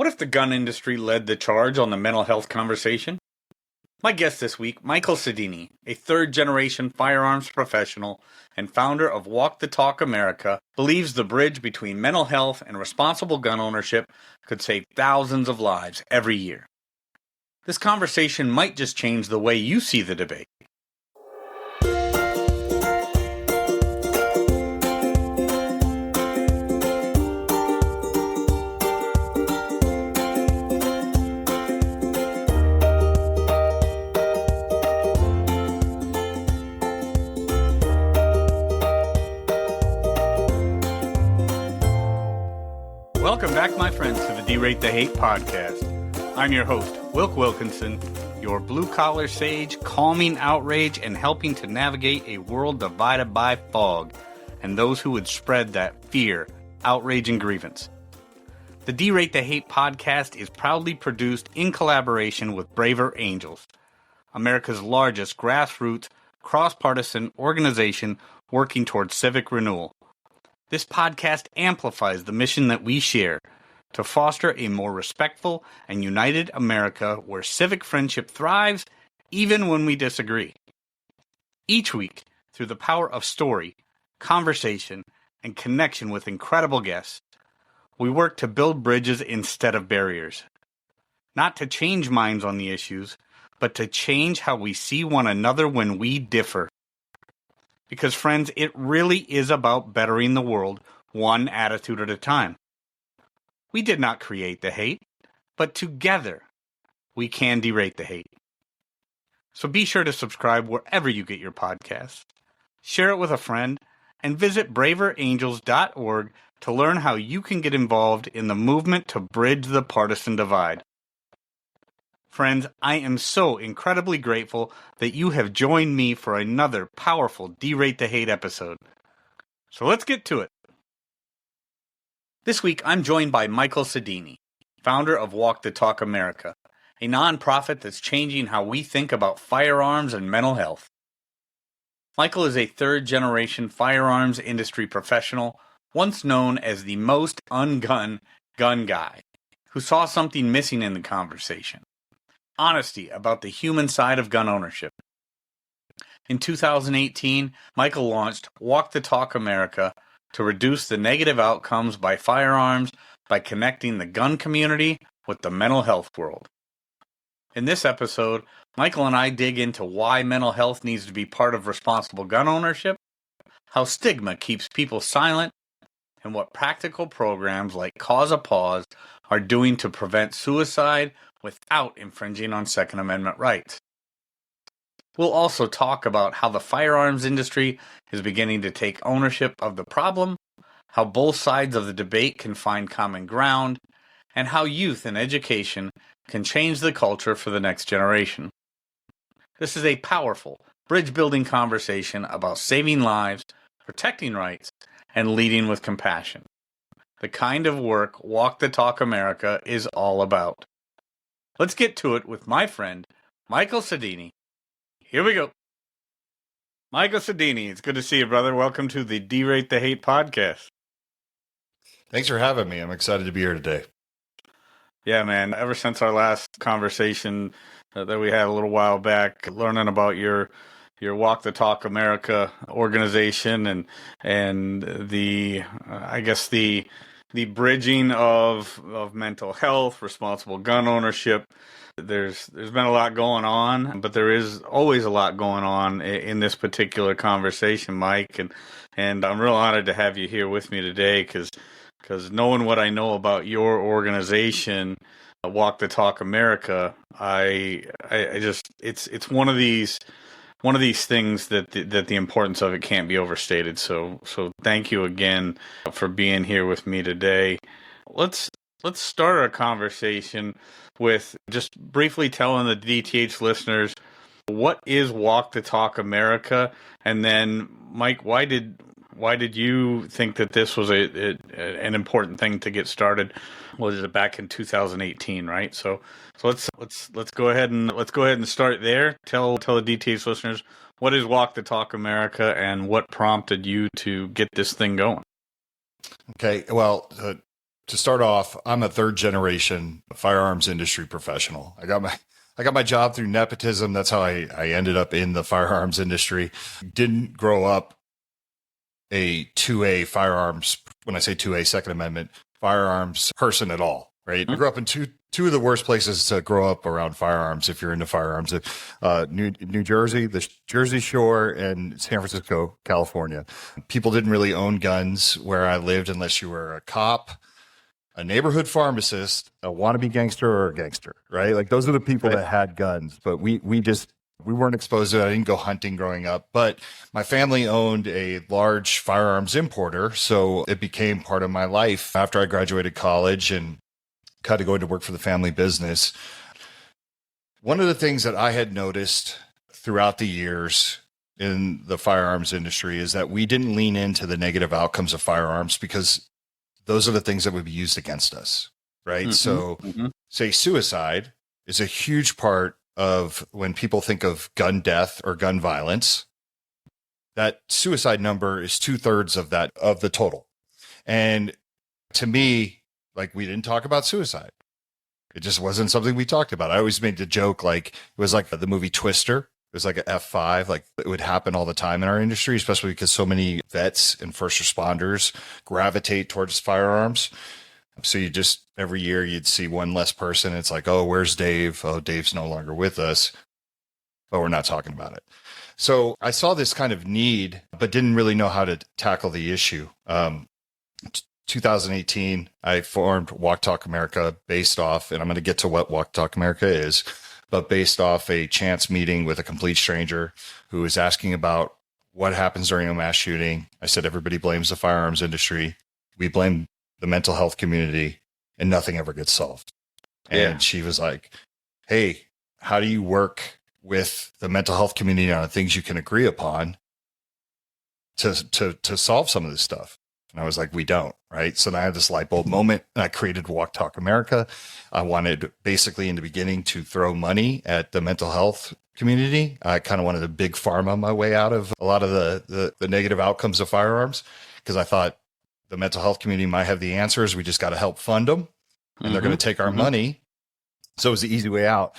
What if the gun industry led the charge on the mental health conversation? My guest this week, Michael Sodini, a third-generation firearms professional and founder of Walk the Talk America, believes the bridge between mental health and responsible gun ownership could save thousands of lives every year. This conversation might just change the way you see the debate. Welcome back, my friends, to the D-Rate the Hate podcast. I'm your host, Wilk Wilkinson, your blue-collar sage, calming outrage and helping to navigate a world divided by fog and those who would spread that fear, outrage, and grievance. The D-Rate the Hate podcast is proudly produced in collaboration with Braver Angels, America's largest grassroots, cross-partisan organization working towards civic renewal. This podcast amplifies the mission that we share to foster a more respectful and united America where civic friendship thrives even when we disagree. Each week, through the power of story, conversation, and connection with incredible guests, we work to build bridges instead of barriers. Not to change minds on the issues, but to change how we see one another when we differ. Because, friends, it really is about bettering the world one attitude at a time. We did not create the hate, but together we can derate the hate. So be sure to subscribe wherever you get your podcasts, share it with a friend, and visit braverangels.org to learn how you can get involved in the movement to bridge the partisan divide. Friends, I am so incredibly grateful that you have joined me for another powerful D-Rate the Hate episode. So let's get to it. This week, I'm joined by Michael Sodini, founder of Walk the Talk America, a nonprofit that's changing how we think about firearms and mental health. Michael is a third-generation firearms industry professional, once known as the most ungun gun guy, who saw something missing in the conversation: honesty about the human side of gun ownership. In 2018, Michael launched Walk the Talk America to reduce the negative outcomes by firearms by connecting the gun community with the mental health world. In this episode, Michael and I dig into why mental health needs to be part of responsible gun ownership, how stigma keeps people silent, and what practical programs like Cause a Pause are doing to prevent suicide without infringing on Second Amendment rights. We'll also talk about how the firearms industry is beginning to take ownership of the problem, how both sides of the debate can find common ground, and how youth and education can change the culture for the next generation. This is a powerful, bridge-building conversation about saving lives, protecting rights, and leading with compassion. The kind of work Walk the Talk America is all about. Let's get to it with my friend, Michael Sodini. Here we go. Michael Sodini, it's good to see you, brother. Welcome to the D-Rate the Hate podcast. Thanks for having me. I'm excited to be here today. Yeah, man. Ever since our last conversation that we had a little while back, learning about your Walk the Talk America organization and the the bridging of mental health, responsible gun ownership. There's been a lot going on, but there is always a lot going on in this particular conversation, Mike. And I'm real honored to have you here with me today because knowing what I know about your organization, Walk the Talk America, I just it's one of these things that the importance of it can't be overstated. So thank you again for being here with me today. Let's start our conversation with just briefly telling the DTH listeners what is Walk the Talk America, and then Mike, why did you think that this was an important thing to get started? Was it back in 2018, right? So let's go ahead and start there. Tell the DTH listeners what is Walk the Talk America and what prompted you to get this thing going. Okay, well, to start off, I'm a third generation firearms industry professional. I got my job through nepotism. That's how I ended up in the firearms industry. Didn't grow up a 2A firearms, when I say 2A, Second Amendment firearms person at all, right? I grew up in two of the worst places to grow up around firearms if you're into firearms. New Jersey, the Jersey Shore, and San Francisco, California. People didn't really own guns where I lived unless you were a cop, a neighborhood pharmacist, a wannabe gangster, or a gangster, right? Like those are the people that had guns, but we weren't exposed to it. I didn't go hunting growing up, but my family owned a large firearms importer. So it became part of my life after I graduated college and got to go into work for the family business. One of the things that I had noticed throughout the years in the firearms industry is that we didn't lean into the negative outcomes of firearms because those are the things that would be used against us, right? Mm-hmm. So say suicide is a huge part of when people think of gun death or gun violence. That suicide number is 2/3 of that, of the total. And to me, like, we didn't talk about suicide. It just wasn't something we talked about. I always made the joke, like, it was like the movie Twister. It was like an F5, like it would happen all the time in our industry, especially because so many vets and first responders gravitate towards firearms. So you just, every year you'd see one less person. It's like, oh, where's Dave? Oh, Dave's no longer with us, but we're not talking about it. So I saw this kind of need, but didn't really know how to tackle the issue. 2018, I formed Walk Talk America based off, and I'm going to get to what Walk Talk America is, but based off a chance meeting with a complete stranger who was asking about what happens during a mass shooting. I said, everybody blames the firearms industry. We blame the mental health community, and nothing ever gets solved. And she was like, hey, how do you work with the mental health community on things you can agree upon to solve some of this stuff? And I was like, we don't, right? So then I had this light bulb moment, and I created Walk Talk America. I wanted, basically in the beginning, to throw money at the mental health community. I kind of wanted to big pharma my way out of a lot of the negative outcomes of firearms, because I thought the mental health community might have the answers. We just got to help fund them, and they're going to take our money. So it was the easy way out.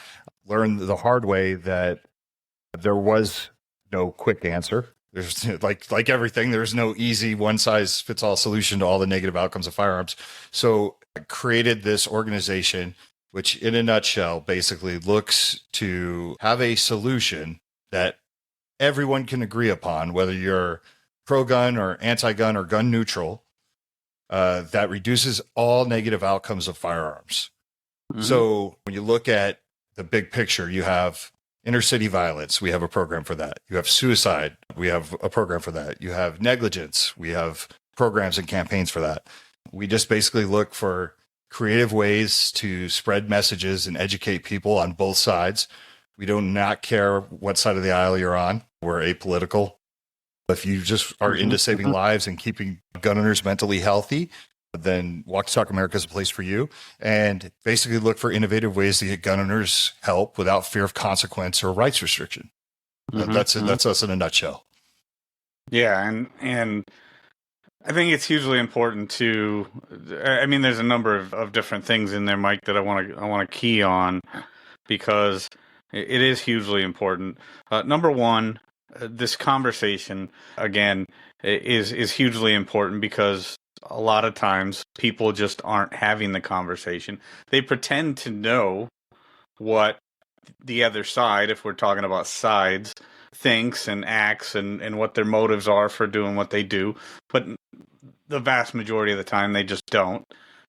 Learned the hard way that there was no quick answer. There's like everything, there's no easy one size fits all solution to all the negative outcomes of firearms. So I created this organization, which in a nutshell basically looks to have a solution that everyone can agree upon, whether you're pro-gun or anti-gun or gun neutral, that reduces all negative outcomes of firearms. So when you look at the big picture, you have inner city violence. We have a program for that. You have suicide. We have a program for that. You have negligence. We have programs and campaigns for that. We just basically look for creative ways to spread messages and educate people on both sides. We do not care what side of the aisle you're on. We're apolitical. If you just are into saving lives and keeping gun owners mentally healthy, then Walk Talk America is a place for you. And basically look for innovative ways to get gun owners help without fear of consequence or rights restriction. That's us in a nutshell. Yeah, and I think it's hugely important to. I mean, there's a number of different things in there, Mike, that I want to key on, because it is hugely important. Number one, this conversation again is hugely important, because a lot of times people just aren't having the conversation. They pretend to know what the other side, if we're talking about sides, thinks and acts and what their motives are for doing what they do. But the vast majority of the time, they just don't.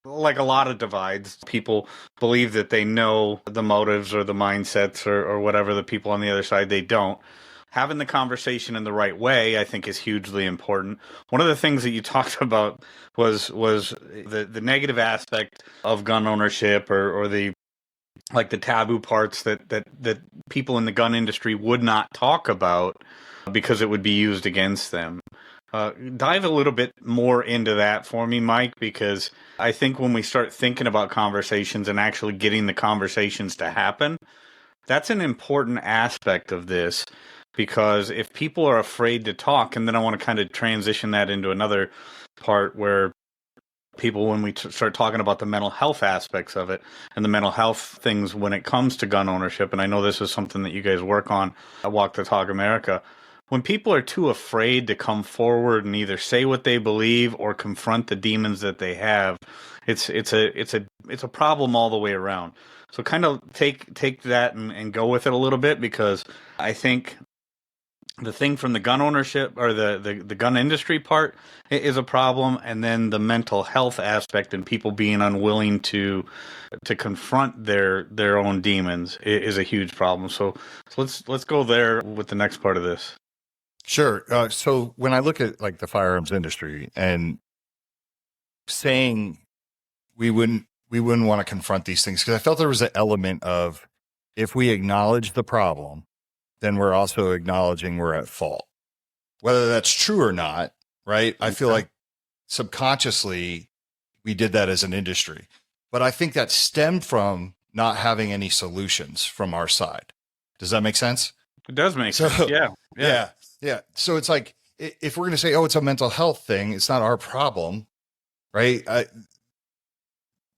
Like a lot of divides, people believe that they know the motives or the mindsets or whatever the people on the other side, they don't. Having the conversation in the right way, I think, is hugely important. One of the things that you talked about was the negative aspect of gun ownership, or the taboo parts that people in the gun industry would not talk about because it would be used against them. Dive a little bit more into that for me, Mike, because I think when we start thinking about conversations and actually getting the conversations to happen, that's an important aspect of this. Because if people are afraid to talk, and then I want to kind of transition that into another part where people when we start talking about the mental health aspects of it and the mental health things when it comes to gun ownership. And I know this is something that you guys work on at Walk the Talk America. When people are too afraid to come forward and either say what they believe or confront the demons that they have, it's a problem all the way around. So kind of take that and go with it a little bit, because I think the thing from the gun ownership or the gun industry part is a problem, and then the mental health aspect and people being unwilling to confront their own demons is a huge problem. So let's go there with the next part of this. Sure. So when I look at like the firearms industry and saying we wouldn't want to confront these things, because I felt there was an element of, if we acknowledge the problem, then we're also acknowledging we're at fault. Whether that's true or not, right? I feel like subconsciously we did that as an industry. But I think that stemmed from not having any solutions from our side. Does that make sense? It does make sense. Yeah. So it's like, if we're going to say, oh, it's a mental health thing, it's not our problem, right?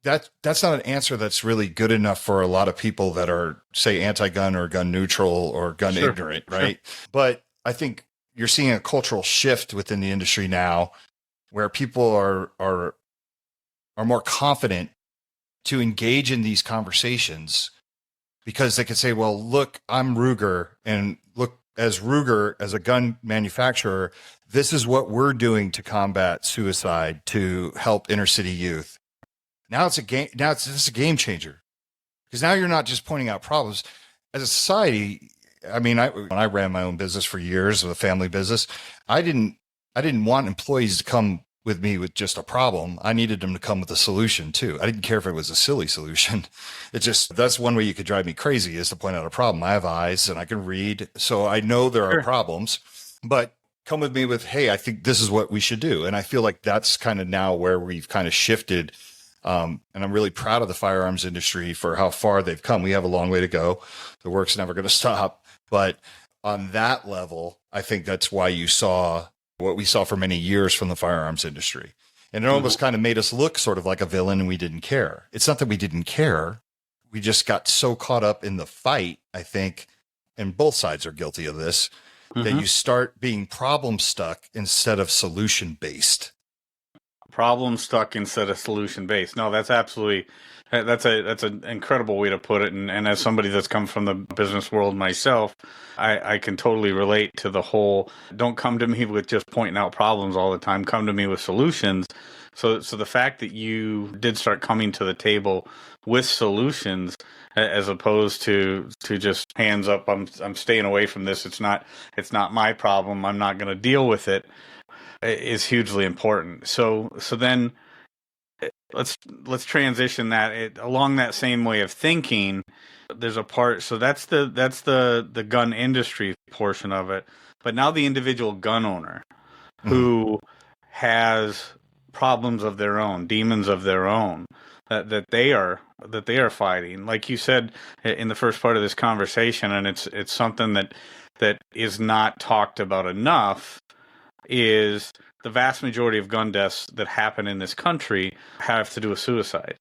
That's not an answer that's really good enough for a lot of people that are, say, anti-gun or gun neutral or gun ignorant, right? Sure. But I think you're seeing a cultural shift within the industry now, where people are more confident to engage in these conversations, because they can say, well, look, I'm Ruger, and look, as Ruger, as a gun manufacturer, this is what we're doing to combat suicide, to help inner city youth. Now it's a game. Now it's a game changer, because now you're not just pointing out problems as a society. I mean, when I ran my own business for years, with a family business, I didn't want employees to come with me with just a problem. I needed them to come with a solution too. I didn't care if it was a silly solution. That's one way you could drive me crazy, is to point out a problem. I have eyes and I can read, so I know there are problems, but come with me with, hey, I think this is what we should do. And I feel like that's kind of now where we've kind of shifted. And I'm really proud of the firearms industry for how far they've come. We have a long way to go. The work's never going to stop. But on that level, I think that's why you saw what we saw for many years from the firearms industry. And it almost kind of made us look sort of like a villain, and we didn't care. It's not that we didn't care. We just got so caught up in the fight, I think, and both sides are guilty of this, that you start being problem stuck instead of solution based. Problem stuck instead of solution based. No, that's absolutely, that's an incredible way to put it. And as somebody that's come from the business world myself, I can totally relate to the whole, don't come to me with just pointing out problems all the time. Come to me with solutions. So the fact that you did start coming to the table with solutions, as opposed to just hands up, I'm staying away from this. It's not my problem. I'm not going to deal with it, is hugely important. So then let's transition that along that same way of thinking. There's a part, so that's the gun industry portion of it. But now the individual gun owner who has problems of their own, demons of their own, that they are fighting. Like you said in the first part of this conversation, and it's something that is not talked about enough, is the vast majority of gun deaths that happen in this country have to do with suicide.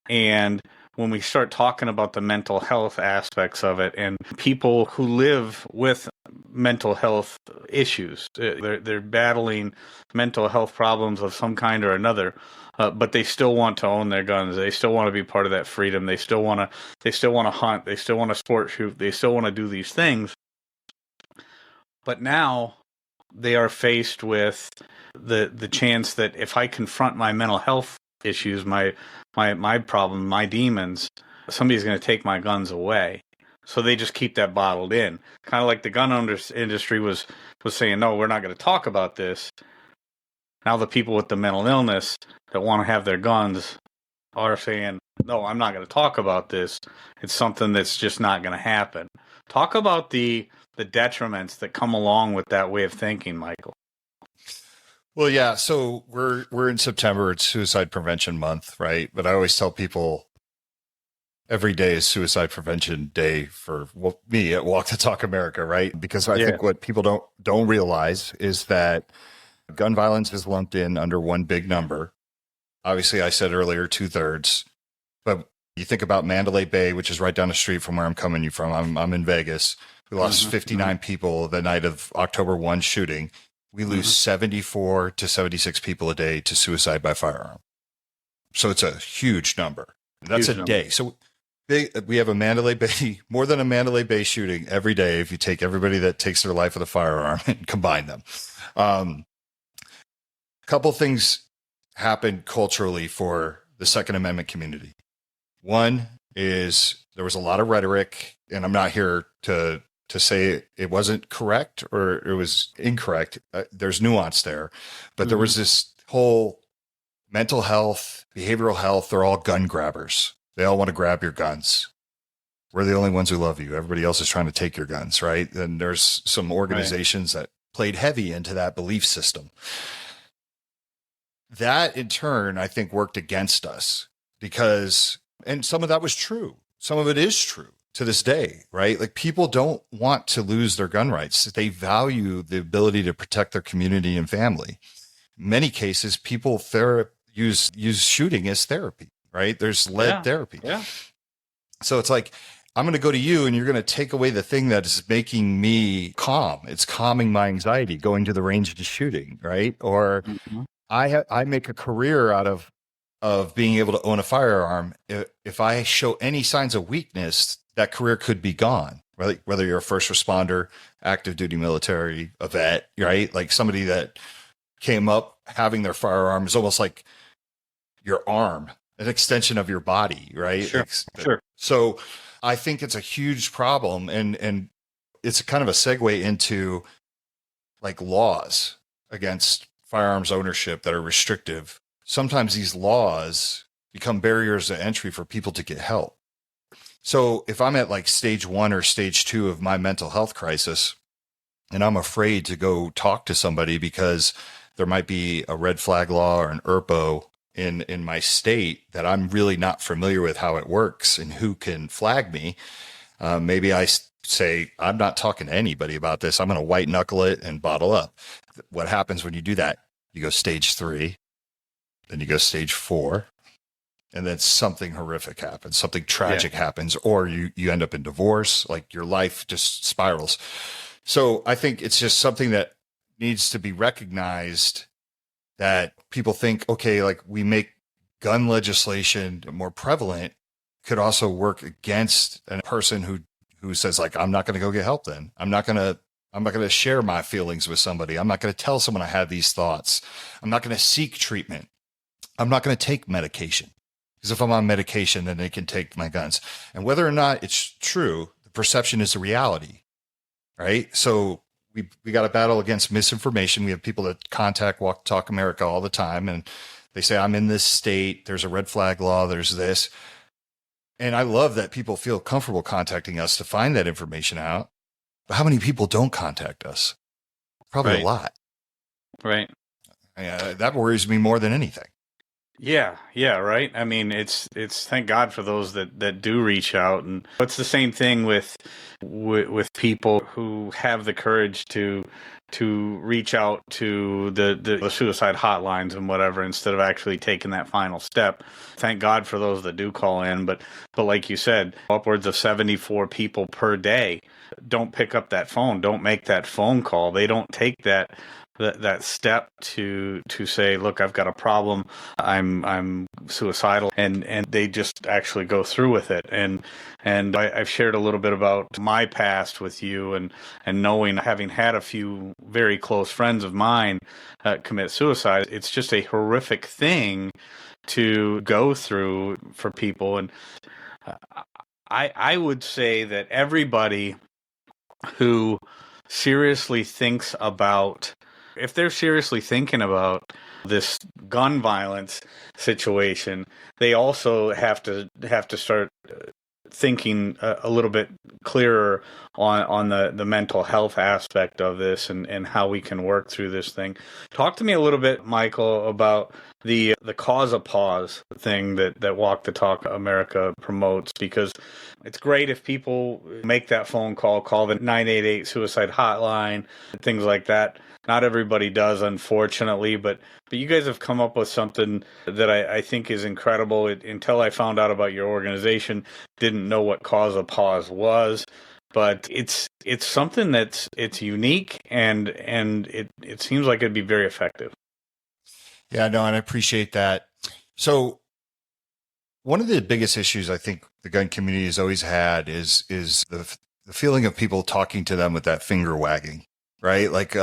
And when we start talking about the mental health aspects of it, and people who live with mental health issues, they're battling mental health problems of some kind or another, but they still want to own their guns. They still want to be part of that freedom. They still want to hunt. They still want to sport shoot. They still want to do these things. But now they are faced with the chance that if I confront my mental health issues, my problem, my demons, somebody's going to take my guns away. So they just keep that bottled in. Kind of like the gun owners industry was saying, no, we're not going to talk about this. Now the people with the mental illness that want to have their guns are saying, no, I'm not going to talk about this. It's something that's just not going to happen. Talk about the detriments that come along with that way of thinking, Michael. Well, yeah. So we're in September. It's Suicide Prevention Month, right? But I always tell people every day is Suicide Prevention Day for me at Walk the Talk America, right? Because I think what people don't realize is that gun violence is lumped in under one big number, Obviously, I said earlier 2/3, but you think about Mandalay Bay, which is right down the street from where I'm coming from. I'm in Vegas. We lost 59 people the night of October 1 shooting. We lose 74 to 76 people a day to suicide by firearm. So it's a huge number. That's a day. So we have a Mandalay Bay, more than a Mandalay Bay shooting every day if you take everybody that takes their life with a firearm and combine them. A couple things happened culturally for the Second Amendment community. One is there was a lot of rhetoric, and I'm not here to say it wasn't correct or it was incorrect. There's nuance there, but there was this whole mental health, behavioral health. They're all gun grabbers. They all want to grab your guns. We're the only ones who love you. Everybody else is trying to take your guns, right? And there's some organizations that played heavy into that belief system. That in turn, I think, worked against us because, and some of that was true. Some of it is true to this day, right? Like people don't want to lose their gun rights. They value the ability to protect their community and family. In many cases, people use shooting as therapy, right? There's lead therapy. Yeah. So it's like, I'm going to go to you and you're going to take away the thing that is making me calm. It's calming my anxiety, going to the range to shooting, right? Or I make a career out of being able to own a firearm. If I show any signs of weakness, that career could be gone, right? Whether you're a first responder, active duty military, a vet, right? Like somebody that came up having their firearm is almost like your arm, an extension of your body, right? Sure. So I think it's a huge problem. And it's kind of a segue into like laws against firearms ownership that are restrictive. Sometimes these laws become barriers to entry for people to get help. So if I'm at like stage 1 or stage 2 of my mental health crisis, and I'm afraid to go talk to somebody because there might be a red flag law or an ERPO in my state that I'm really not familiar with how it works and who can flag me, maybe I say, I'm not talking to anybody about this. I'm going to white knuckle it and bottle up. What happens when you do that? You go stage 3, then you go stage 4. And then something horrific happens, something tragic happens, or you end up in divorce, like your life just spirals. So I think it's just something that needs to be recognized, that people think, okay, like we make gun legislation more prevalent, could also work against a person who says like, I'm not going to go get help then. I'm not going to share my feelings with somebody. I'm not going to tell someone I have these thoughts. I'm not going to seek treatment. I'm not going to take medication. Because if I'm on medication, then they can take my guns. And whether or not it's true, the perception is the reality, right? So we got to battle against misinformation. We have people that contact Walk Talk America all the time, and they say, I'm in this state. There's a red flag law. There's this. And I love that people feel comfortable contacting us to find that information out. But how many people don't contact us? Probably a lot. Right. That worries me more than anything. Yeah, right. I mean, it's thank God for those that do reach out, and it's the same thing with people who have the courage to reach out to the suicide hotlines and whatever instead of actually taking that final step. Thank God for those that do call in, but like you said, upwards of 74 people per day don't pick up that phone, don't make that phone call. They don't take that step to say, look, I've got a problem, I'm suicidal, and they just actually go through with it. And I've shared a little bit about my past with you, and knowing, having had a few very close friends of mine commit suicide. It's just a horrific thing to go through for people. And I would say that everybody who seriously thinks about, if they're seriously thinking about this gun violence situation, they also have to start thinking a little bit clearer on the mental health aspect of this and how we can work through this thing. Talk to me a little bit, Michael, about the cause a pause thing that Walk the Talk America promotes, because it's great if people make that phone call the 988 suicide hotline, things like that. Not everybody does, unfortunately, but you guys have come up with something that I think is incredible. Until I found out about your organization, didn't know what cause a pause was. But it's something it's unique, and it seems like it'd be very effective. Yeah, no, and I appreciate that. So one of the biggest issues I think the gun community has always had is the feeling of people talking to them with that finger wagging, right? Like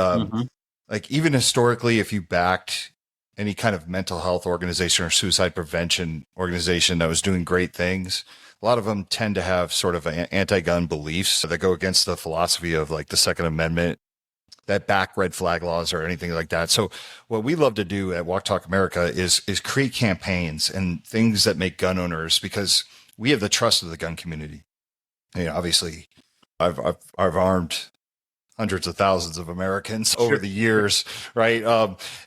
even historically, if you backed any kind of mental health organization or suicide prevention organization that was doing great things, a lot of them tend to have sort of anti-gun beliefs that go against the philosophy of like the Second Amendment, that back red flag laws or anything like that. So what we love to do at Walk Talk America is create campaigns and things that make gun owners, because we have the trust of the gun community. You know, obviously I've armed hundreds of thousands of Americans over the years, right?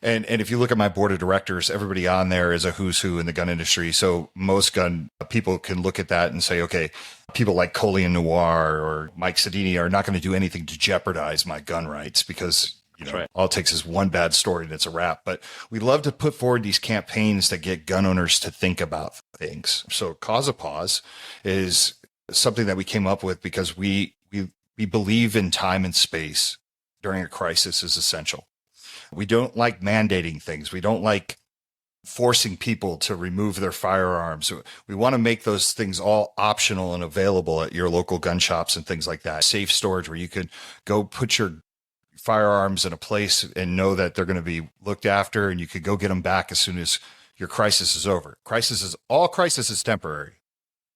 And if you look at my board of directors, everybody on there is a who's who in the gun industry. So most gun people can look at that and say, okay, people like Colleen Noir or Mike Sodini are not going to do anything to jeopardize my gun rights, because all it takes is one bad story and it's a wrap. But we love to put forward these campaigns that get gun owners to think about things. So Cause a Pause is something that we came up with because we believe in time and space during a crisis is essential. We don't like mandating things. We don't like forcing people to remove their firearms. We want to make those things all optional and available at your local gun shops and things like that. Safe storage where you can go put your firearms in a place and know that they're going to be looked after, and you could go get them back as soon as your crisis is over. All crisis is temporary.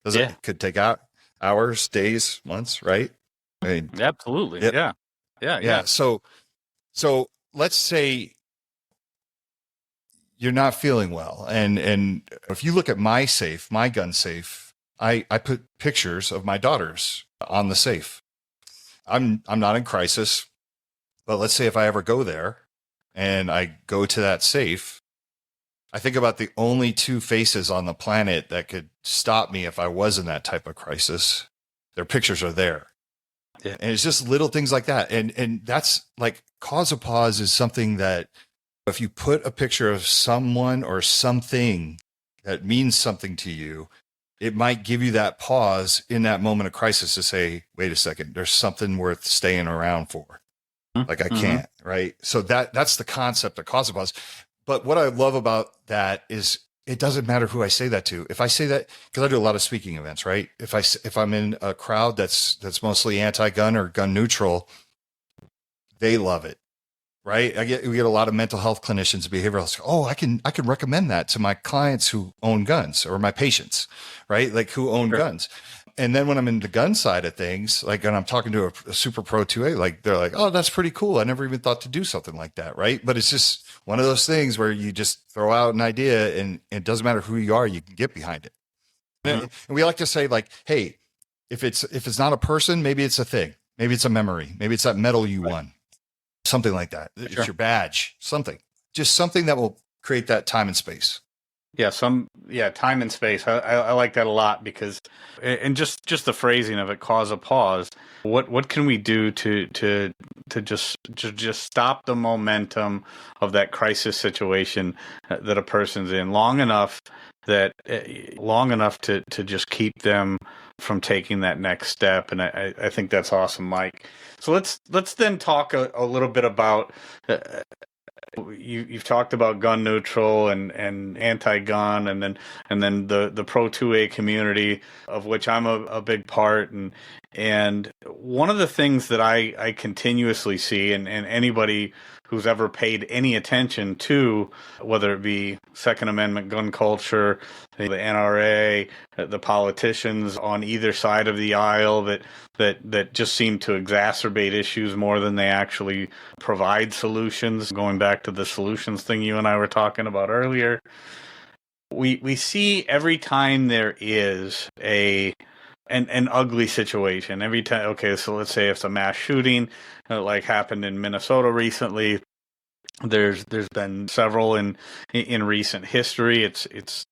It could take out hours, days, months, right? I mean, absolutely. Yeah. So let's say you're not feeling well. And if you look at my safe, my gun safe, I put pictures of my daughters on the safe. I'm not in crisis, but let's say if I ever go there and I go to that safe, I think about the only two faces on the planet that could stop me if I was in that type of crisis. Their pictures are there. Yeah. And it's just little things like that. And that's like Cause a Pause is something that if you put a picture of someone or something that means something to you, it might give you that pause in that moment of crisis to say, wait a second, there's something worth staying around for. Like I can't, right? So that's the concept of Cause a Pause. But what I love about that is it doesn't matter who I say that to. If I say that, because I do a lot of speaking events, right? If I'm in a crowd that's mostly anti-gun or gun neutral, they love it, right? We get a lot of mental health clinicians, behavioralists. Oh, I can recommend that to my clients who own guns, or my patients, right? Like who own guns. And then when I'm in the gun side of things, like when I'm talking to a super pro 2A, like they're like, oh, that's pretty cool. I never even thought to do something like that, right? But it's just one of those things where you just throw out an idea and it doesn't matter who you are, you can get behind it. And we like to say like, hey, if it's not a person, maybe it's a thing. Maybe it's a memory. Maybe it's that medal you won. Something like that. It's your badge, something. Just something that will create that time and space. Yeah, time and space. I like that a lot, because, and just the phrasing of it, Cause a Pause. What can we do to just stop the momentum of that crisis situation that a person's in long enough to just keep them from taking that next step? And I think that's awesome, Mike. So let's then talk a little bit about. You've talked about gun neutral and anti-gun, and then the pro 2A community, of which I'm a big part, and one of the things that I continuously see, and anybody who's ever paid any attention to, whether it be Second Amendment gun culture, the NRA, the politicians on either side of the aisle that just seem to exacerbate issues more than they actually provide solutions. Going back to the solutions thing you and I were talking about earlier, we see every time there is an ugly situation. Every time, okay, so let's say it's a mass shooting, like happened in Minnesota recently. There's been several in recent history. It's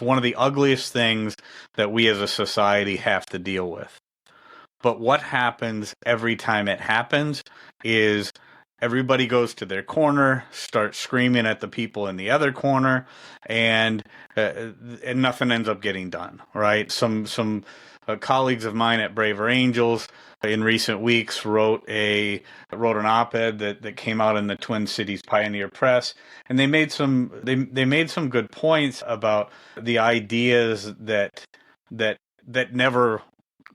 one of the ugliest things that we as a society have to deal with. But what happens every time it happens is everybody goes to their corner, starts screaming at the people in the other corner, and nothing ends up getting done. Right? Some colleagues of mine at Braver Angels in recent weeks wrote an op-ed that came out in the Twin Cities Pioneer Press, and they made some good points about the ideas that never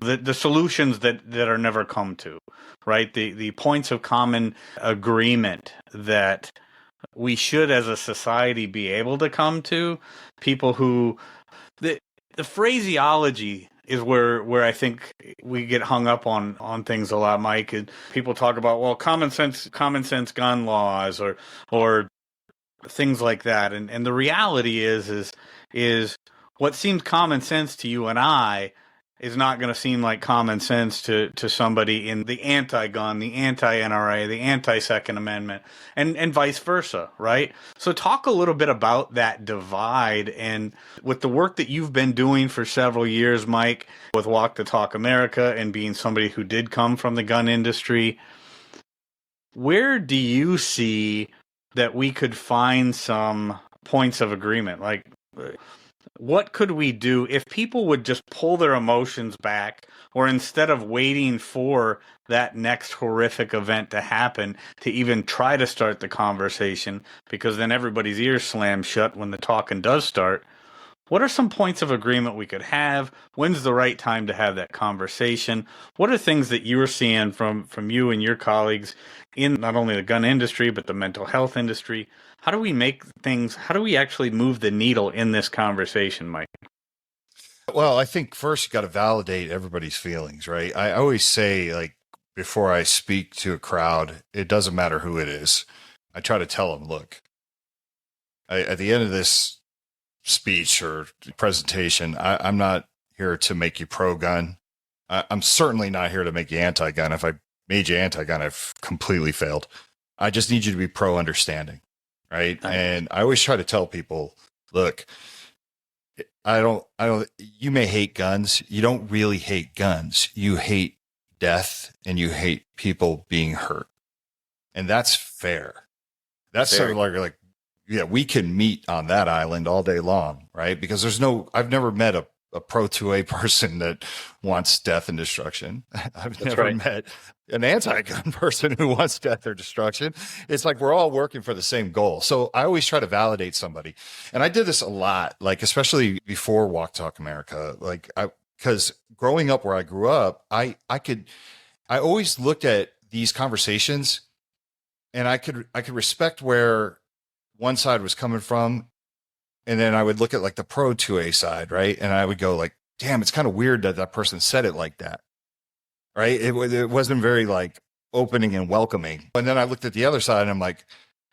the solutions that are never come to, right? The points of common agreement that we should as a society be able to come to, people who the phraseology is where I think we get hung up on things a lot, Mike. And people talk about, well, common sense gun laws or things like that. And the reality is what seems common sense to you and I is not going to seem like common sense to somebody in the anti-gun, the anti-NRA, the anti-Second Amendment, and vice versa, right? So talk a little bit about that divide, and with the work that you've been doing for several years, Mike, with Walk the Talk America and being somebody who did come from the gun industry, where do you see that we could find some points of agreement? Like, what could we do if people would just pull their emotions back, or instead of waiting for that next horrific event to happen to even try to start the conversation, because then everybody's ears slam shut when the talking does start? What are some points of agreement we could have? When's the right time to have that conversation? What are things that you're seeing from you and your colleagues in not only the gun industry, but the mental health industry? How do we actually move the needle in this conversation, Mike? Well, I think first you got to validate everybody's feelings, right? I always say, like, before I speak to a crowd, it doesn't matter who it is. I try to tell them, look, at the end of this speech or presentation, I'm not here to make you pro-gun. I'm certainly not here to make you anti-gun. If I made you anti-gun, I've completely failed. I just need you to be pro-understanding, right? And I always try to tell people, look, you may hate guns. You don't really hate guns. You hate death and you hate people being hurt. And that's fair. That's sort of like, yeah, we can meet on that island all day long, right? Because I've never met a pro 2A person that wants death and destruction. I've never met an anti-gun person who wants death or destruction. It's like we're all working for the same goal. So I always try to validate somebody. And I did this a lot, like especially before Walk Talk America, because growing up where I grew up, I always looked at these conversations and I could respect where one side was coming from. And then I would look at like the pro 2A side, right? And I would go like, damn, it's kind of weird that person said it like that, right? It wasn't very like opening and welcoming. And then I looked at the other side and I'm like,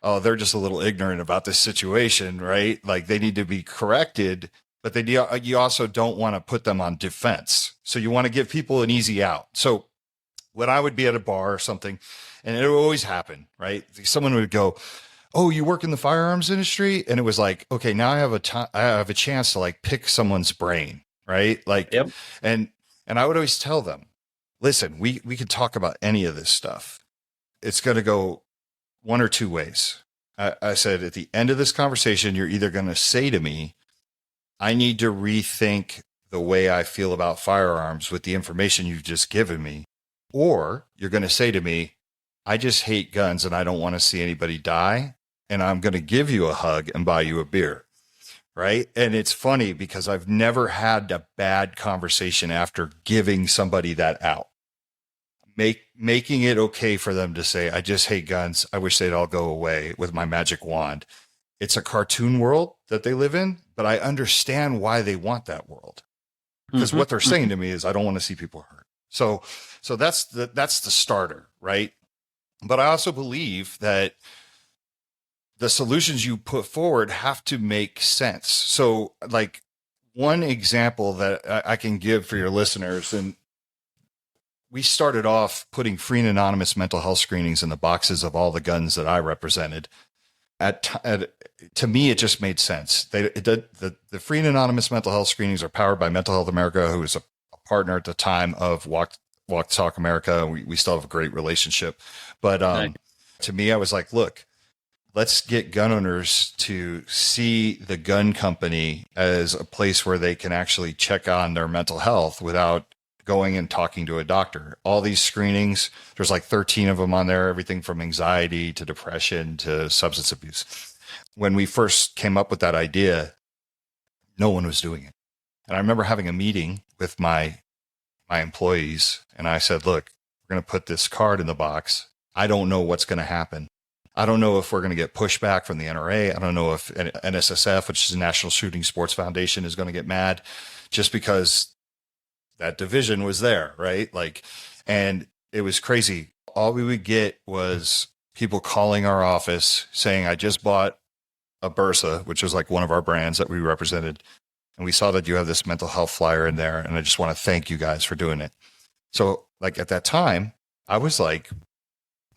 oh, they're just a little ignorant about this situation, right? Like they need to be corrected, but you also don't want to put them on defense. So you want to give people an easy out. So when I would be at a bar or something, and it would always happen, right? Someone would go, oh, you work in the firearms industry? And it was like, okay, now I have a chance to like pick someone's brain, right? Like, yep. And I would always tell them, listen, we can talk about any of this stuff. It's going to go one or two ways. I said, at the end of this conversation, you're either going to say to me, I need to rethink the way I feel about firearms with the information you've just given me. Or you're going to say to me, I just hate guns and I don't want to see anybody die. And I'm going to give you a hug and buy you a beer. Right. And it's funny because I've never had a bad conversation after giving somebody that out. Making it okay for them to say, I just hate guns. I wish they'd all go away with my magic wand. It's a cartoon world that they live in, but I understand why they want that world. Because what they're saying to me is, I don't want to see people hurt. So that's the starter. Right. But I also believe that the solutions you put forward have to make sense. So like one example that I can give for your listeners, and we started off putting free and anonymous mental health screenings in the boxes of all the guns that I represented. To me, it just made sense. The free and anonymous mental health screenings are powered by Mental Health America, who was a partner at the time of Walk Talk America. We still have a great relationship. But to me, I was like, look, let's get gun owners to see the gun company as a place where they can actually check on their mental health without going and talking to a doctor. All these screenings, there's like 13 of them on there, everything from anxiety to depression to substance abuse. When we first came up with that idea, no one was doing it. And I remember having a meeting with my employees, and I said, look, we're going to put this card in the box. I don't know what's going to happen. I don't know if we're going to get pushback from the NRA. I don't know if NSSF, which is the National Shooting Sports Foundation, is going to get mad just because that division was there, right? Like, and it was crazy. All we would get was people calling our office saying, I just bought a Bursa, which was like one of our brands that we represented. And we saw that you have this mental health flyer in there. And I just want to thank you guys for doing it. So like at that time, I was like,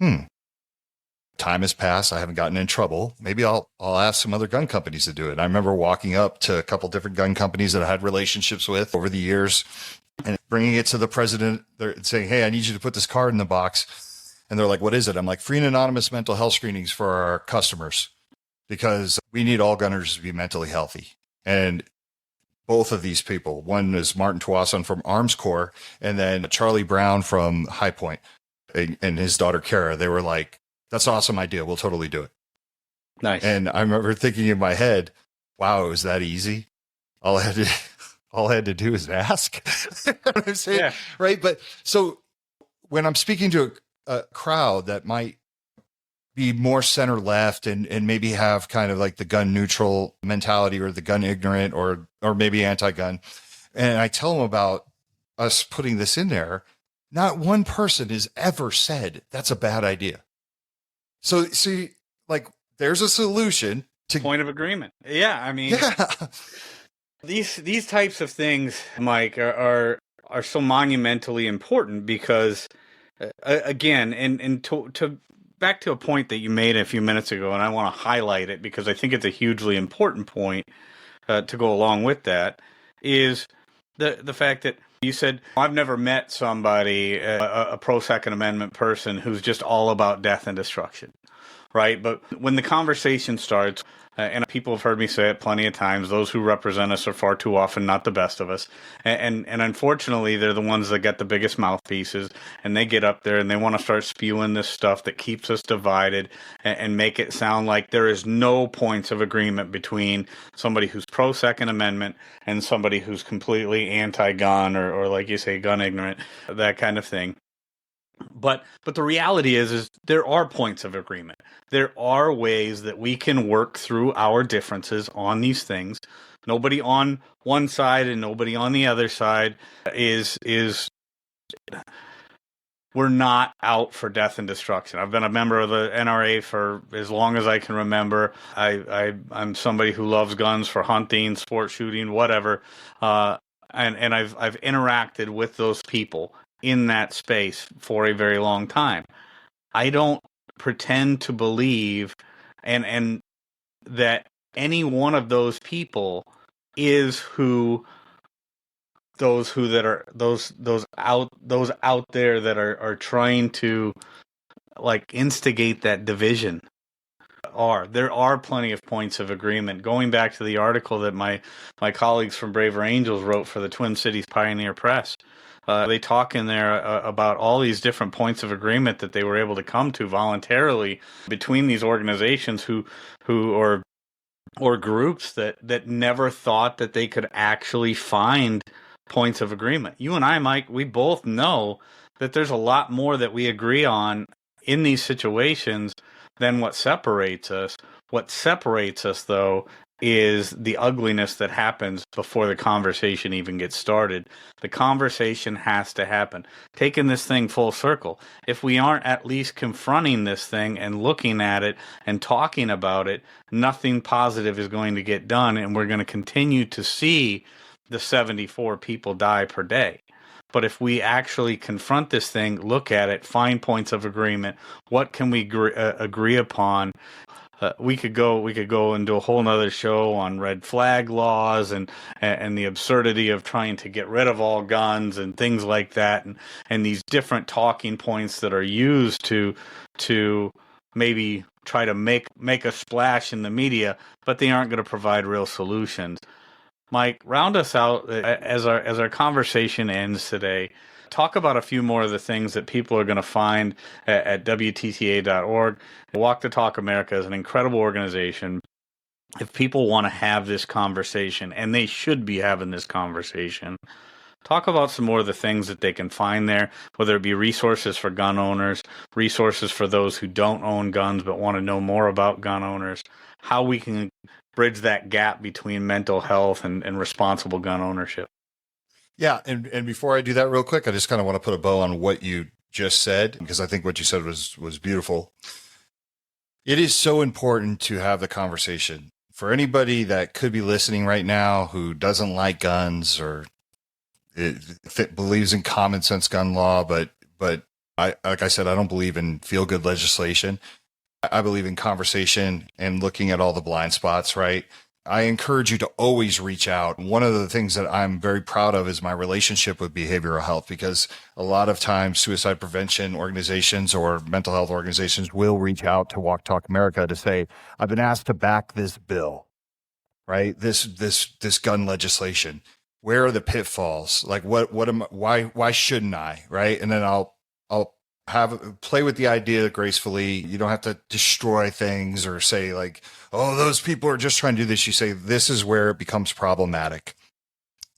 time has passed. I haven't gotten in trouble. Maybe I'll ask some other gun companies to do it. I remember walking up to a couple different gun companies that I had relationships with over the years and bringing it to the president. They're saying, hey, I need you to put this card in the box. And they're like, what is it? I'm like, free and anonymous mental health screenings for our customers, because we need all gunners to be mentally healthy. And both of these people, one is Martin Tuason from Arms Corps, and then Charlie Brown from High Point and his daughter, Kara, they were like, that's an awesome idea. We'll totally do it. Nice. And I remember thinking in my head, wow, it was that easy. All I had to do is ask. You know what I'm saying? Yeah. Right. But so when I'm speaking to a crowd that might be more center left and maybe have kind of like the gun neutral mentality or the gun ignorant or maybe anti-gun, and I tell them about us putting this in there, not one person has ever said that's a bad idea. So see, like, there's a solution to point of agreement. Yeah, I mean, these types of things, Mike, are so monumentally important because, again, and to back to a point that you made a few minutes ago, and I want to highlight it because I think it's a hugely important point to go along with that, is the fact that you said, I've never met somebody, a pro-Second Amendment person, who's just all about death and destruction, right? But when the conversation starts, and people have heard me say it plenty of times, those who represent us are far too often not the best of us. And unfortunately, they're the ones that get the biggest mouthpieces, and they get up there and they want to start spewing this stuff that keeps us divided and make it sound like there is no points of agreement between somebody who's pro-Second Amendment and somebody who's completely anti-gun or like you say, gun ignorant, that kind of thing. But the reality is there are points of agreement. There are ways that we can work through our differences on these things. Nobody on one side and nobody on the other side is we're not out for death and destruction. I've been a member of the NRA for as long as I can remember. I'm somebody who loves guns for hunting, sport shooting, whatever. And I've interacted with those people in that space for a very long time. I don't pretend to believe and that any one of those people is those out there that are trying to like instigate that division. There are plenty of points of agreement. Going back to the article that my colleagues from Braver Angels wrote for the Twin Cities Pioneer Press, they talk in there about all these different points of agreement that they were able to come to voluntarily between these organizations who or groups that never thought that they could actually find points of agreement. You and I, Mike, we both know that there's a lot more that we agree on in these situations than what separates us. What separates us, though, is the ugliness that happens before the conversation even gets started. The conversation has to happen. Taking this thing full circle, if we aren't at least confronting this thing and looking at it and talking about it, nothing positive is going to get done, and we're going to continue to see the 74 people die per day. But if we actually confront this thing, look at it, find points of agreement, what can we agree upon? We could go and do a whole nother show on red flag laws and the absurdity of trying to get rid of all guns and things like that, and these different talking points that are used to maybe try to make a splash in the media, but they aren't going to provide real solutions. Mike, round us out as our conversation ends today. Talk about a few more of the things that people are going to find at WTTA.org. Walk the Talk America is an incredible organization. If people want to have this conversation, and they should be having this conversation, talk about some more of the things that they can find there, whether it be resources for gun owners, resources for those who don't own guns but want to know more about gun owners, how we can bridge that gap between mental health and responsible gun ownership. Yeah. And before I do that real quick, I just kind of want to put a bow on what you just said, because I think what you said was beautiful. It is so important to have the conversation. For anybody that could be listening right now who doesn't like guns or believes in common sense gun law, but like I said, I don't believe in feel good legislation. I believe in conversation and looking at all the blind spots, right? I encourage you to always reach out. One of the things that I'm very proud of is my relationship with behavioral health, because a lot of times suicide prevention organizations or mental health organizations will reach out to Walk Talk America to say, I've been asked to back this bill, right? This gun legislation. Where are the pitfalls? Like why shouldn't I? Right. And then I'll play with the idea gracefully. You don't have to destroy things or say like, oh, those people are just trying to do this. You say, this is where it becomes problematic.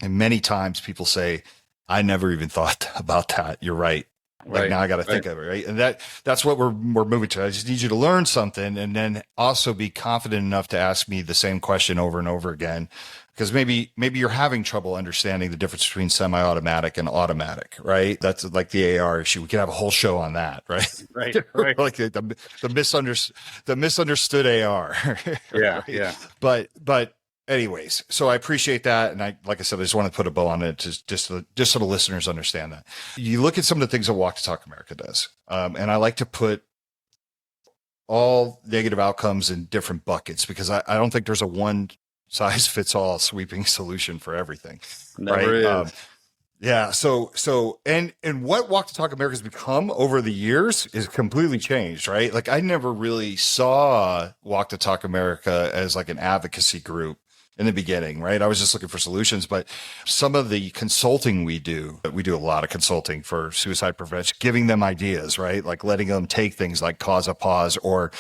And many times people say, I never even thought about that. You're right. Like now I got to think of it. Right. And that's what we're moving to. I just need you to learn something and then also be confident enough to ask me the same question over and over again. Because maybe you're having trouble understanding the difference between semi-automatic and automatic, right? That's like the AR issue. We could have a whole show on that, right? Right. Like the misunderstood AR. Yeah, right? yeah. But anyways, so I appreciate that, and like I said, I just want to put a bow on it, just so the listeners understand that. You look at some of the things that Walk to Talk America does, and I like to put all negative outcomes in different buckets because I don't think there's a one size fits all sweeping solution for everything. Never right? is. Yeah. So, and what Walk to Talk America has become over the years is completely changed, right? Like I never really saw Walk to Talk America as like an advocacy group in the beginning, right? I was just looking for solutions, but some of the consulting we do a lot of consulting for suicide prevention, giving them ideas, right? Like letting them take things like Cause a Pause or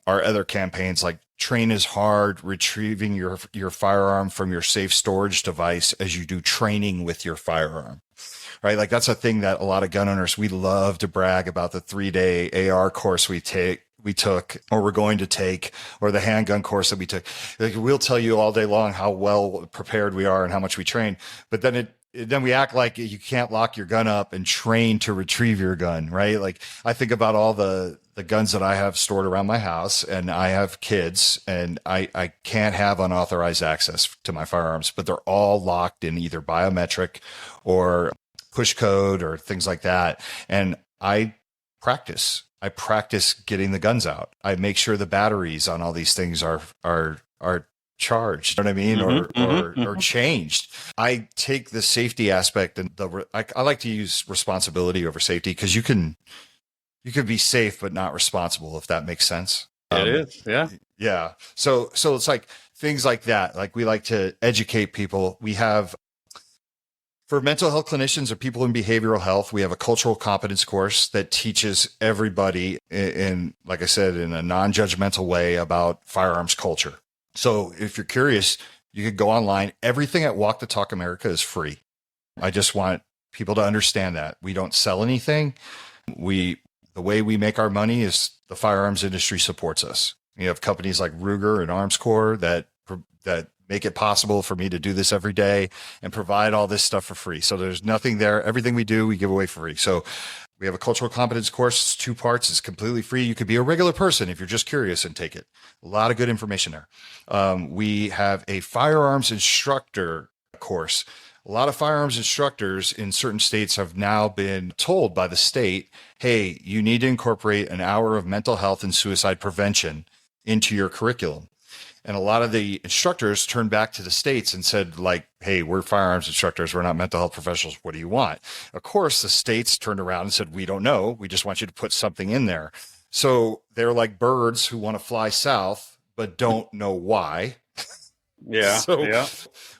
our other campaigns like Train as hard retrieving your firearm from your safe storage device as you do training with your firearm, right? Like that's a thing that a lot of gun owners, we love to brag about the 3-day AR course we took, or we're going to take, or the handgun course that we took. Like, we'll tell you all day long how well prepared we are and how much we train, but then we act like you can't lock your gun up and train to retrieve your gun, right? Like I think about all the guns that I have stored around my house, and I have kids, and I can't have unauthorized access to my firearms, but they're all locked in either biometric or push code or things like that. And I practice getting the guns out. I make sure the batteries on all these things are charged, you know what I mean? Or changed. I take the safety aspect and I like to use responsibility over safety, because you can be safe but not responsible, if that makes sense. It is, yeah. Yeah. So it's like things like that. Like we like to educate people. We have, for mental health clinicians or people in behavioral health, we have a cultural competence course that teaches everybody in like I said, in a non-judgmental way about firearms culture. So if you're curious, you could go online. Everything at Walk the Talk America is free. I just want people to understand that we don't sell anything. The way we make our money is the firearms industry supports us. You have companies like Ruger and Arms Corps that make it possible for me to do this every day and provide all this stuff for free. So there's nothing there. Everything we do, we give away for free. So we have a cultural competence course. It's 2 parts. It's completely free. You could be a regular person if you're just curious and take it. A lot of good information there. We have a firearms instructor course. A lot of firearms instructors in certain states have now been told by the state, hey, you need to incorporate an hour of mental health and suicide prevention into your curriculum. And a lot of the instructors turned back to the states and said, like, hey, we're firearms instructors. We're not mental health professionals. What do you want? Of course, the states turned around and said, we don't know. We just want you to put something in there. So they're like birds who want to fly south, but don't know why. Yeah. So yeah.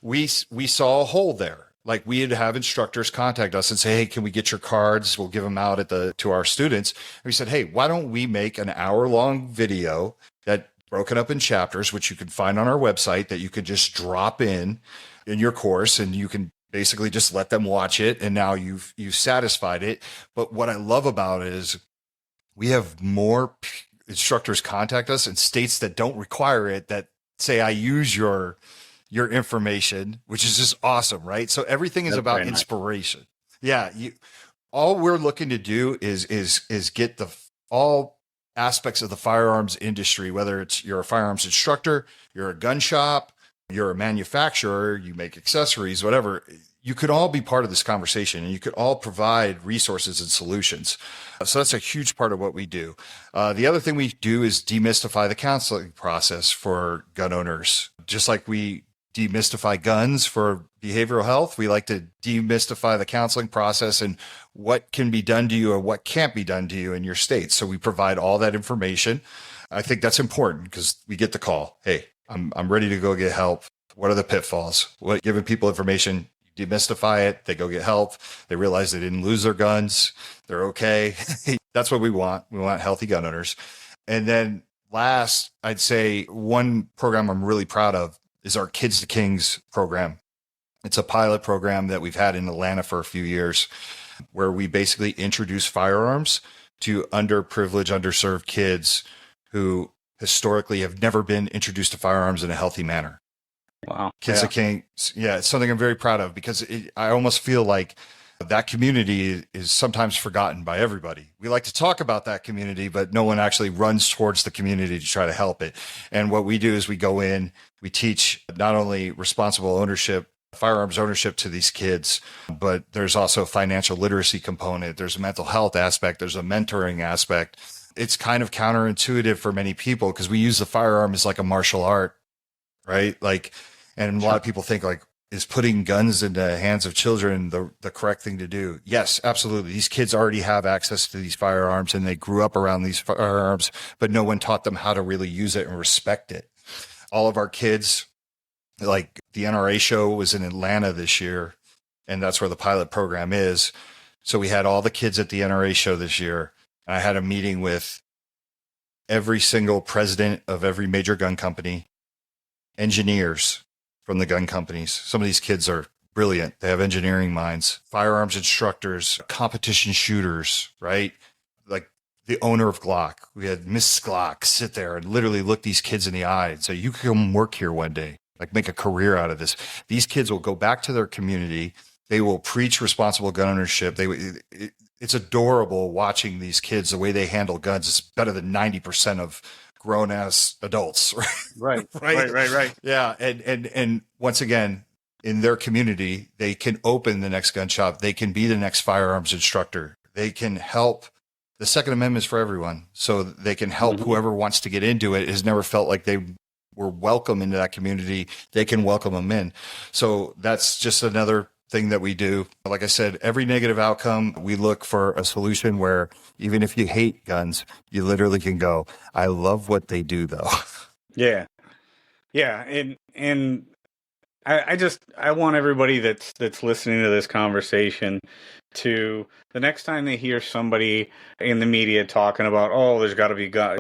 we saw a hole there. Like we'd have instructors contact us and say, hey, can we get your cards? We'll give them out to our students. And we said, hey, why don't we make an hour-long video that broken up in chapters, which you can find on our website, that you could just drop in your course, and you can basically just let them watch it. And now you've satisfied it. But what I love about it is we have more instructors contact us in states that don't require it, that say, I use your information, which is just awesome, right? So everything is about inspiration. Nice. Yeah. All we're looking to do is get all aspects of the firearms industry, whether you're a firearms instructor, you're a gun shop, you're a manufacturer, you make accessories, whatever, you could all be part of this conversation, and you could all provide resources and solutions. So that's a huge part of what we do. The other thing we do is demystify the counseling process for gun owners. Just like we demystify guns for behavioral health, we like to demystify the counseling process and what can be done to you or what can't be done to you in your state. So we provide all that information. I think that's important because we get the call, hey, I'm ready to go get help. What are the pitfalls? Giving people information, demystify it, they go get help. They realize they didn't lose their guns. They're okay. That's what we want. We want healthy gun owners. And then last, I'd say one program I'm really proud of is our Kids to Kings program. It's a pilot program that we've had in Atlanta for a few years, where we basically introduce firearms to underprivileged, underserved kids who historically have never been introduced to firearms in a healthy manner. Wow. Kids to Kings. Yeah, it's something I'm very proud of because I almost feel like that community is sometimes forgotten by everybody. We like to talk about that community, but no one actually runs towards the community to try to help it. And what we do is we go in, we teach not only responsible ownership, firearms ownership to these kids, but there's also a financial literacy component. There's a mental health aspect. There's a mentoring aspect. It's kind of counterintuitive for many people because we use the firearm as like a martial art, right? Like, and a lot of people think like, is putting guns in the hands of children the correct thing to do? Yes, absolutely. These kids already have access to these firearms and they grew up around these firearms, but no one taught them how to really use it and respect it. All of our kids, like the NRA show was in Atlanta this year, and that's where the pilot program is. So we had all the kids at the NRA show this year. And I had a meeting with every single president of every major gun company, engineers from the gun companies. Some of these kids are brilliant. They have engineering minds, firearms instructors, competition shooters, right? Like the owner of Glock. We had Miss Glock sit there and literally look these kids in the eye and say, you can come work here one day, like make a career out of this. These kids will go back to their community. They will preach responsible gun ownership. It's adorable watching these kids, the way they handle guns. It's better than 90% of grown ass adults, right? Right. Yeah. And once again, in their community, they can open the next gun shop. They can be the next firearms instructor. They can help. The Second Amendment is for everyone. So they can help whoever wants to get into it, has never felt like they were welcome into that community. They can welcome them in. So that's just another thing that we do. Like I said, every negative outcome, we look for a solution where even if you hate guns, you literally can go, I love what they do though. Yeah. And I want everybody that's listening to this conversation to, the next time they hear somebody in the media talking about, oh, there's got to be gun,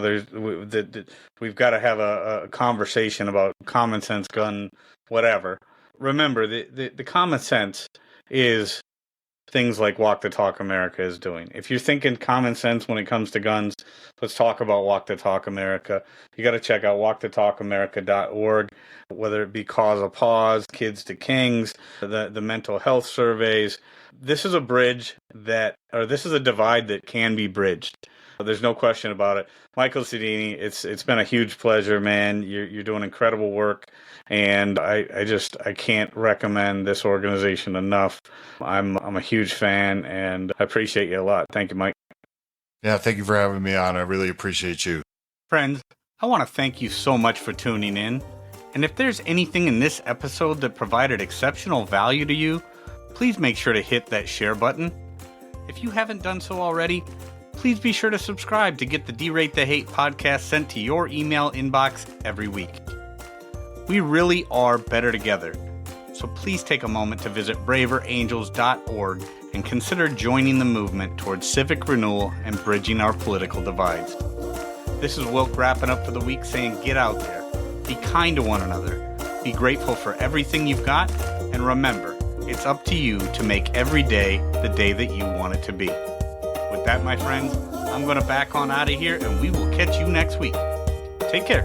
we've got to have a conversation about common sense gun, whatever. Remember, the common sense is things like Walk the Talk America is doing. If you're thinking common sense when it comes to guns, let's talk about Walk the Talk America. You got to check out walkthetalkamerica.org, whether it be Cause a Pause, Kids to Kings, the mental health surveys. This is a divide that can be bridged. There's no question about it. Michael Sodini, it's been a huge pleasure, man. You're doing incredible work, and I can't recommend this organization enough. I'm a huge fan, and I appreciate you a lot. Thank you, Mike. Yeah, thank you for having me on. I really appreciate you. Friends, I want to thank you so much for tuning in. And if there's anything in this episode that provided exceptional value to you, please make sure to hit that share button. If you haven't done so already, please be sure to subscribe to get the Derate the Hate podcast sent to your email inbox every week. We really are better together, so please take a moment to visit braverangels.org and consider joining the movement towards civic renewal and bridging our political divides. This is Wilk wrapping up for the week saying get out there, be kind to one another, be grateful for everything you've got, and remember, it's up to you to make every day the day that you want it to be. With that, my friends, I'm going to back on out of here, and we will catch you next week. Take care.